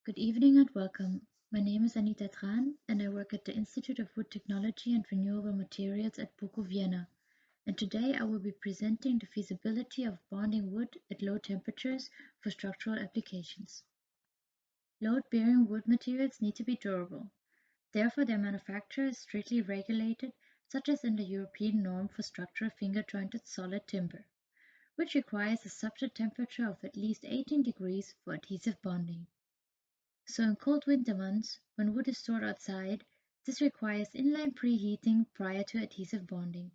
Good evening and welcome. My name is Anita Tran and I work at the Institute of Wood Technology and Renewable Materials at BUKO Vienna. And today I will be presenting the feasibility of bonding wood at low temperatures for structural applications. Load-bearing wood materials need to be durable. Therefore, their manufacture is strictly regulated, such as in the European norm for structural finger-jointed solid timber, which requires a substrate temperature of at least 18 degrees for adhesive bonding. So in cold winter months, when wood is stored outside, this requires inline preheating prior to adhesive bonding.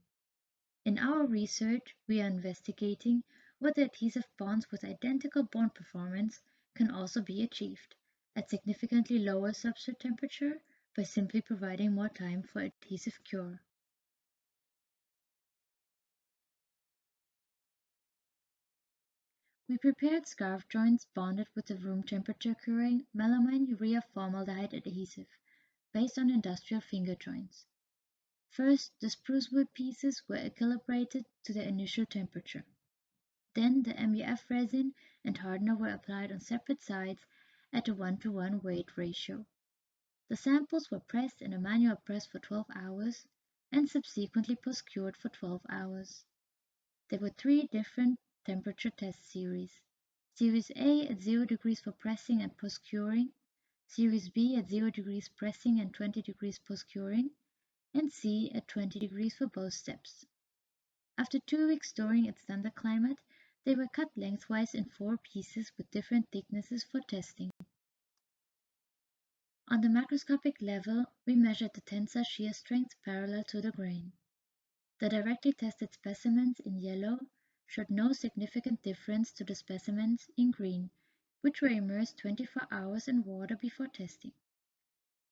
In our research, we are investigating whether adhesive bonds with identical bond performance can also be achieved at significantly lower substrate temperature by simply providing more time for adhesive cure. We prepared scarf joints bonded with the room temperature curing melamine urea formaldehyde adhesive based on industrial finger joints. First, the spruce wood pieces were equilibrated to their initial temperature. Then the MDF resin and hardener were applied on separate sides at a 1:1 weight ratio. The samples were pressed in a manual press for 12 hours and subsequently post-cured for 12 hours. There were three different temperature test series. Series A at 0 degrees for pressing and post-curing, Series B at 0 degrees pressing and 20 degrees post-curing, and C at 20 degrees for both steps. After 2 weeks storing at standard climate, they were cut lengthwise in 4 pieces with different thicknesses for testing. On the macroscopic level, we measured the tensile shear strength parallel to the grain. The directly tested specimens in yellow showed no significant difference to the specimens in green, which were immersed 24 hours in water before testing.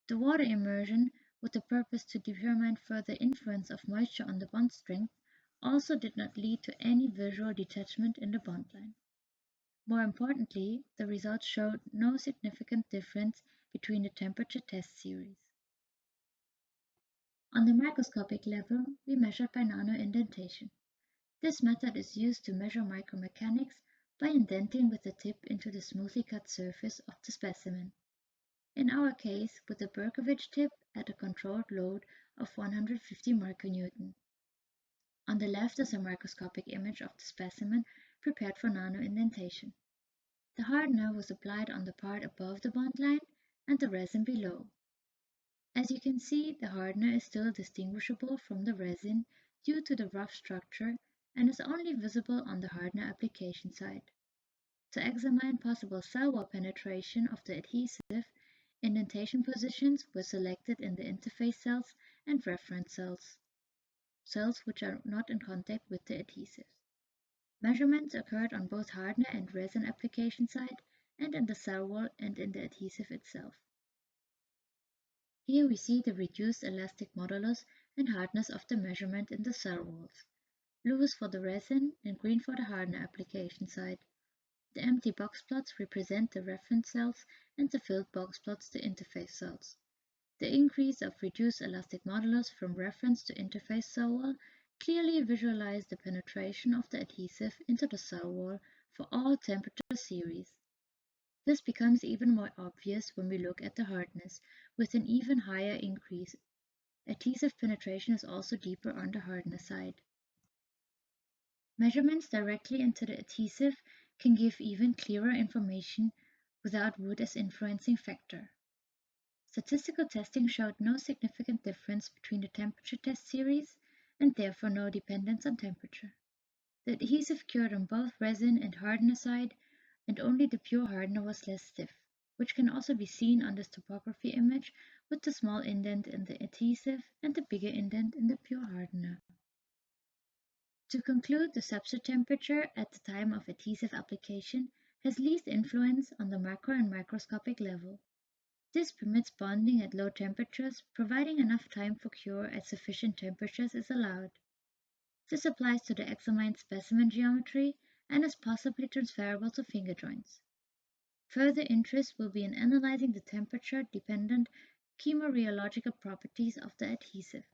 The water immersion, with the purpose to determine further influence of moisture on the bond strength, also did not lead to any visual detachment in the bond line. More importantly, the results showed no significant difference between the temperature test series. On the microscopic level, we measured by nanoindentation. This method is used to measure micromechanics by indenting with the tip into the smoothly cut surface of the specimen. In our case, with a Berkovich tip at a controlled load of 150 micronewton. On the left is a microscopic image of the specimen prepared for nanoindentation. The hardener was applied on the part above the bond line and the resin below. As you can see, the hardener is still distinguishable from the resin due to the rough structure and is only visible on the hardener application site. To examine possible cell wall penetration of the adhesive, indentation positions were selected in the interface cells and reference cells which are not in contact with the adhesive. Measurements occurred on both hardener and resin application site and in the cell wall and in the adhesive itself. Here we see the reduced elastic modulus and hardness of the measurement in the cell walls. Blue is for the resin and green for the hardener application site. The empty box plots represent the reference cells and the filled box plots the interface cells. The increase of reduced elastic modulus from reference to interface cell wall clearly visualizes the penetration of the adhesive into the cell wall for all temperature series. This becomes even more obvious when we look at the hardness, with an even higher increase. Adhesive penetration is also deeper on the hardness side. Measurements directly into the adhesive can give even clearer information without wood as influencing factor. Statistical testing showed no significant difference between the temperature test series and therefore no dependence on temperature. The adhesive cured on both resin and hardener side, and only the pure hardener was less stiff, which can also be seen on this topography image with the small indent in the adhesive and the bigger indent in the pure hardener. To conclude, the substrate temperature at the time of adhesive application has least influence on the macro and microscopic level. This permits bonding at low temperatures, providing enough time for cure at sufficient temperatures is allowed. This applies to the examined specimen geometry and is possibly transferable to finger joints. Further interest will be in analyzing the temperature-dependent chemorheological properties of the adhesive.